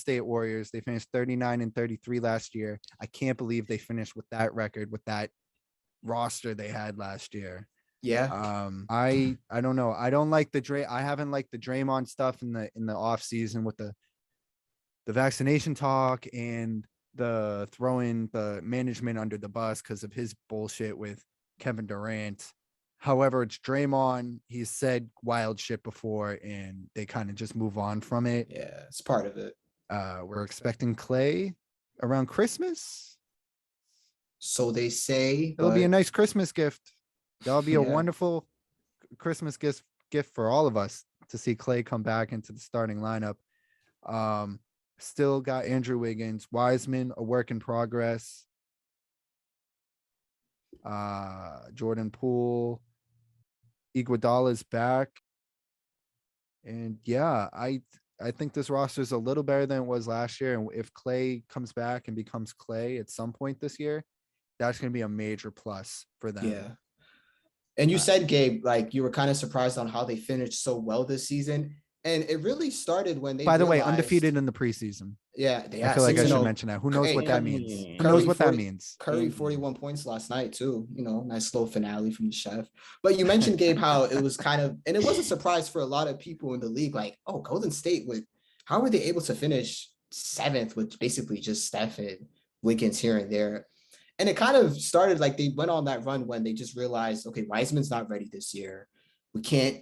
State Warriors. They finished 39-33 last year. I can't believe they finished with that record, with that roster they had last year. Yeah. I don't know. I don't like I haven't liked the Draymond stuff in the off season with the vaccination talk and the throwing the management under the bus because of his bullshit with Kevin Durant. However, it's Draymond. He's said wild shit before, and they kind of just move on from it. Yeah, it's part of it. We're expecting Clay around Christmas. So they say. It'll be a nice Christmas gift. That'll be a Yeah. wonderful Christmas gift for all of us to see Clay come back into the starting lineup. Still got Andrew Wiggins, Wiseman, a work in progress. Jordan Poole, Iguodala's back. And yeah, I think this roster is a little better than it was last year. And if Clay comes back and becomes Clay at some point this year, that's going to be a major plus for them. Yeah. And you said, Gabe, like you were kind of surprised on how they finished so well this season. And it really started when they, by the way, undefeated in the preseason. Yeah. I feel like I should mention that. Who knows what that means? Who knows what that means? Curry 41 points last night too. Nice little finale from the chef. But you mentioned, Gabe, how it was kind of, and it was a surprise for a lot of people in the league. Like, oh, Golden State how were they able to finish 7th with basically just Steph and Wiggins here and there? And it kind of started like they went on that run when they just realized, okay, Wiseman's not ready this year. We can't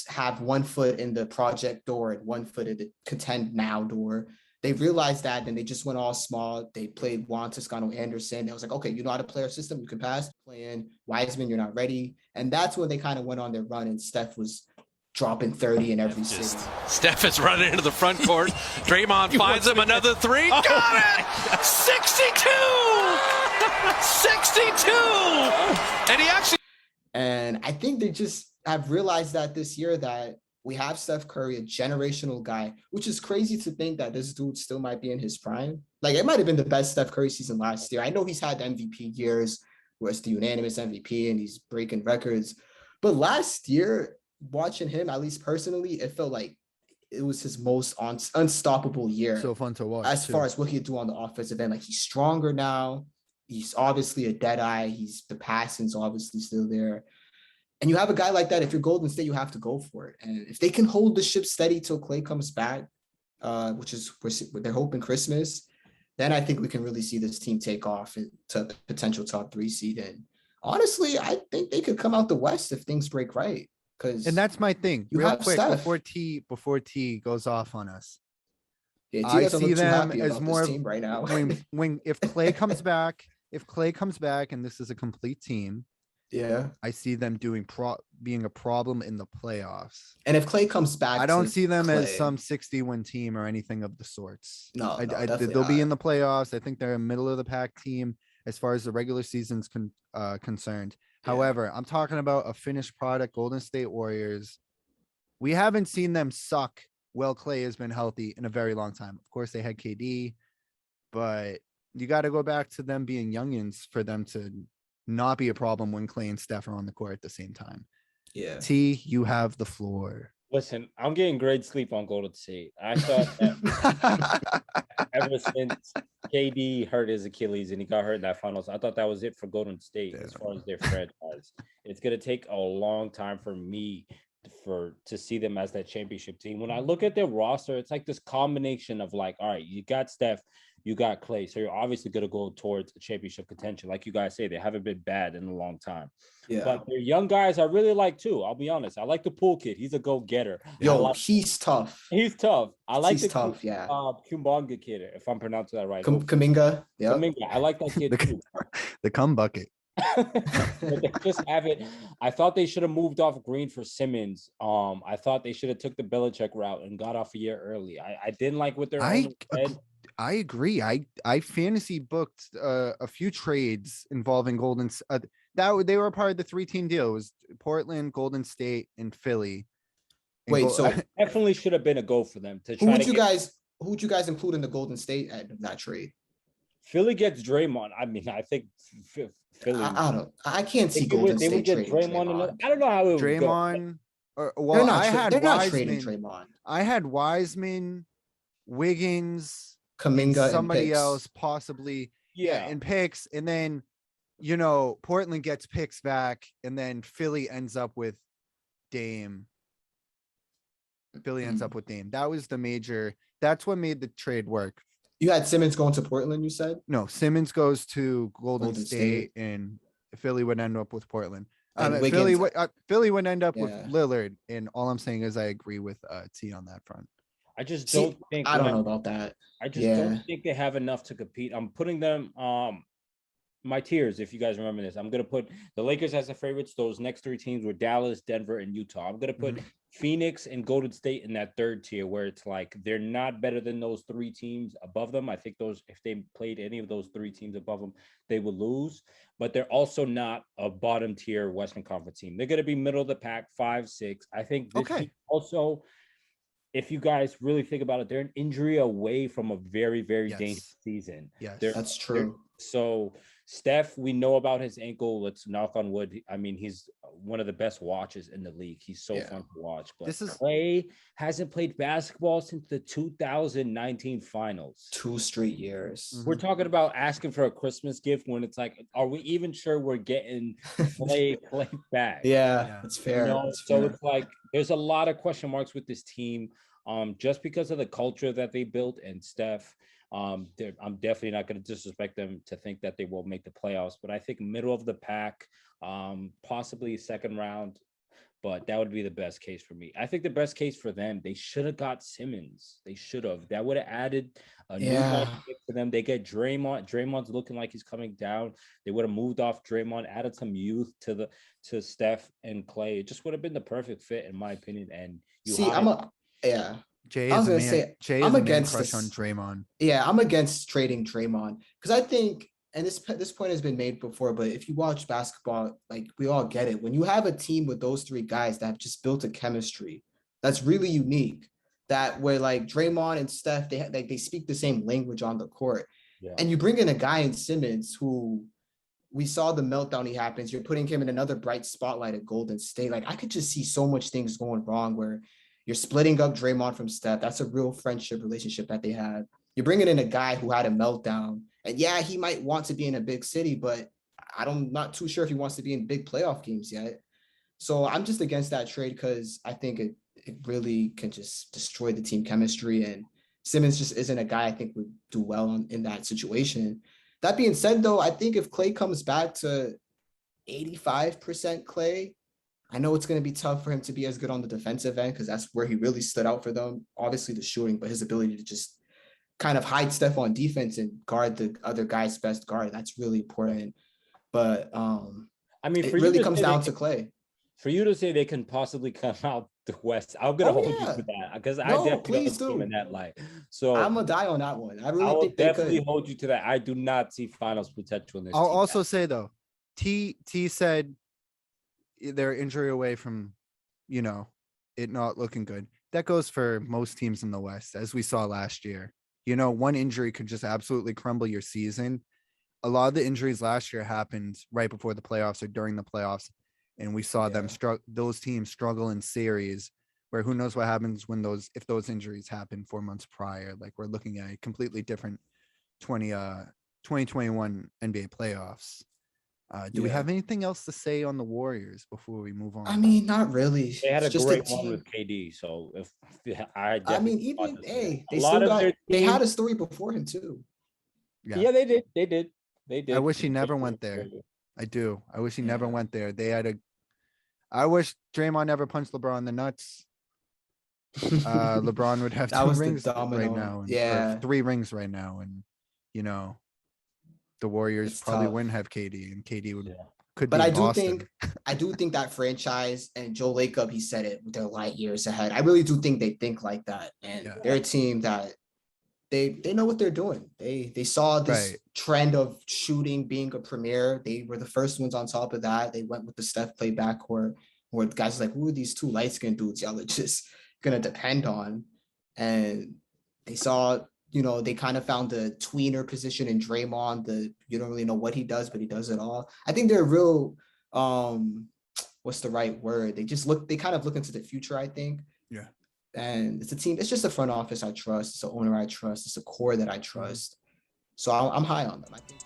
have 1 foot in the project door and 1 foot in the contend now door. They realized that, and they just went all small. They played Juan Toscano Anderson. It was like, okay, you know how to play our system. You can pass. Playing Wiseman, you're not ready. And that's when they kind of went on their run, and Steph was dropping 30 in every city. Steph is running into the front court. Draymond finds him another 3. Got it! 62! 62! And he actually... And I think they just have realized that this year that we have Steph Curry, a generational guy, which is crazy to think that this dude still might be in his prime. Like, it might have been the best Steph Curry season last year. I know he's had MVP years where it's the unanimous MVP and he's breaking records. But last year, watching him, at least personally, it felt like it was his most unstoppable year. So fun to watch. As far as what he'd do on the offensive end, like he's stronger now. He's obviously a dead eye. The passing's obviously still there. And you have a guy like that, if you're Golden State, you have to go for it. And if they can hold the ship steady till Clay comes back, which is what they're hoping Christmas, then I think we can really see this team take off to potential top 3 seed. And honestly, I think they could come out the West if things break right. And that's my thing. Real quick, before T goes off on us. Yeah, I see them as more team right now. if Clay comes back, and this is a complete team. Yeah, I see them being a problem in the playoffs. And if Clay comes back, I don't see them as some 60-win team or anything of the sorts. No, they'll be in the playoffs. I think they're a middle of the pack team as far as the regular season's concerned. Yeah. However, I'm talking about a finished product, Golden State Warriors. We haven't seen them suck while Clay has been healthy in a very long time. Of course, they had KD, but you got to go back to them being youngins for them to not be a problem when Clay and Steph are on the court at the same time. Yeah. T, you have the floor. Listen, I'm getting great sleep on Golden State. I thought that ever since KD hurt his Achilles and he got hurt in that finals, I thought that was it for Golden State as far as their franchise. It's going to take a long time for me to see them as that championship team. When I look at their roster, it's like this combination of like, all right, you got Steph, you got Clay, so you're obviously going to go towards a championship contention. Like you guys say, they haven't been bad in a long time. Yeah. But they're young guys I really like too. I'll be honest. I like the Poole kid. He's a go-getter. He's tough. He's tough. I like the tough, yeah. Kumbanga kid, if I'm pronouncing that right. Kuminga. Yeah. Kuminga. I like that kid too. The cum bucket. But they just haven't. I thought they should have moved off Green for Simmons. I thought they should have took the Belichick route and got off a year early. I didn't like what they're I agree. I fantasy booked a few trades involving Golden. That they were part of the 3-team deal. It was Portland, Golden State, and Philly. Wait, so definitely should have been a go for them to try. Who would you guys include in the Golden State at that trade? Philly gets Draymond. I mean, I think Philly. I can't see Golden State trading Draymond. I don't know how it would Draymond. go. Well, I had they're not Wiseman. trading Draymond. I had Wiseman, Wiggins, Kaminga and somebody picks. else, possibly. Yeah. And picks, and then, you know, Portland gets picks back, and then Philly ends up with Dame. Philly ends up with Dame. That was the major. That's what made the trade work. You had Simmons going to Portland, you said? No, Simmons goes to Golden, Golden State, State. and Philly would end up with Portland. And Philly, Wiggins. Philly would end up with Yeah. Lillard, and all I'm saying is I agree with T on that front. I just See, don't think I don't know about that. I just Yeah. don't think they have enough to compete. I'm putting them my tiers, if you guys remember this. I'm gonna put the Lakers as the favorites. Those next three teams were Dallas, Denver, and Utah. I'm gonna put Phoenix and Golden State in that third tier, where it's like they're not better than those three teams above them. I think those, if they played any of those three teams above them, they would lose. But they're also not a bottom tier Western Conference team. They're gonna be middle of the pack, 5, 6. I think this team also, if you guys really think about it, they're an injury away from a very, very dangerous season. Yes, That's true. So Steph, we know about his ankle. Let's knock on wood. I mean, he's one of the best watches in the league. He's so fun to watch. But Klay hasn't played basketball since the 2019 finals. 2 straight years. We're talking about asking for a Christmas gift when it's like, are we even sure we're getting Klay back? Yeah, that's fair. You know? That's So fair. it's like there's a lot of question marks with this team, just because of the culture that they built and Steph. I'm definitely not going to disrespect them to think that they won't make the playoffs, but I think middle of the pack, possibly second round, but that would be the best case for me. I think the best case for them, they should have got Simmons. They should have. That would have added a new guy to them. They get Draymond. Draymond's looking like he's coming down. They would have moved off Draymond, added some youth to Steph and Klay. It just would have been the perfect fit, in my opinion. And Jay I was is a gonna man, say, Jay is I'm a man against crush this. on Draymond. Yeah, I'm against trading Draymond because I think, and this point has been made before, but if you watch basketball, like we all get it. When you have a team with those three guys that have just built a chemistry that's really unique, that where like Draymond and Steph, they speak the same language on the court, and you bring in a guy in Simmons who we saw the meltdown he happens. You're putting him in another bright spotlight at Golden State. Like I could just see so much things going wrong where you're splitting up Draymond from Steph. That's a real friendship relationship that they had. You're bringing in a guy who had a meltdown. And yeah, he might want to be in a big city, but I'm not too sure if he wants to be in big playoff games yet. So I'm just against that trade because I think it really can just destroy the team chemistry. And Simmons just isn't a guy I think would do well in that situation. That being said, though, I think if Klay comes back to 85% Klay, I know it's going to be tough for him to be as good on the defensive end because that's where he really stood out for them. Obviously, the shooting, but his ability to just kind of hide Steph on defense and guard the other guy's best guard, that's really important. But I mean, it really comes down to Klay. For you to say they can possibly come out the West, I'm gonna hold you to that because I definitely don't see them in that light. So I'm gonna die on that one. I really I'll think definitely they could hold you to that. I do not see finals potential in this. I'll team. also say though, T said they're injury away from, you know, it not looking good. That goes for most teams in the West, as we saw last year. You know, one injury could just absolutely crumble your season. A lot of the injuries last year happened right before the playoffs or during the playoffs. And we saw them those teams struggle in series where who knows what happens when if those injuries happen 4 months prior. Like we're looking at a completely different 2021 NBA playoffs. Do we have anything else to say on the Warriors before we move on? I mean, not really. They had a just great one with KD. So if I mean, even they a lot still of their they had team- a story before him too. Yeah, they did. I wish he never went there. I do. I wish he never went there. I wish Draymond never punched LeBron in the nuts. LeBron would have That 2 was the rings right domino. now. Or Yeah. 3 rings right now. And, you know, the Warriors It's probably tough. wouldn't have KD and KD could But be I in do Boston. think that franchise and Joe Lacob, he said it, they're light years ahead. I really do think they think like that. And they're a team that they know what they're doing. They saw this trend of shooting being a premier. They were the first ones on top of that. They went with the Steph play backcourt where the guys like, who are these 2 light-skinned dudes y'all are just gonna depend on? And they saw, you know, they kind of found the tweener position in Draymond. You don't really know what he does, but he does it all. I think they're real, what's the right word? They kind of look into the future, I think. Yeah. And it's a team, it's just a front office I trust, it's an owner I trust, it's a core that I trust. So I'm high on them, I think.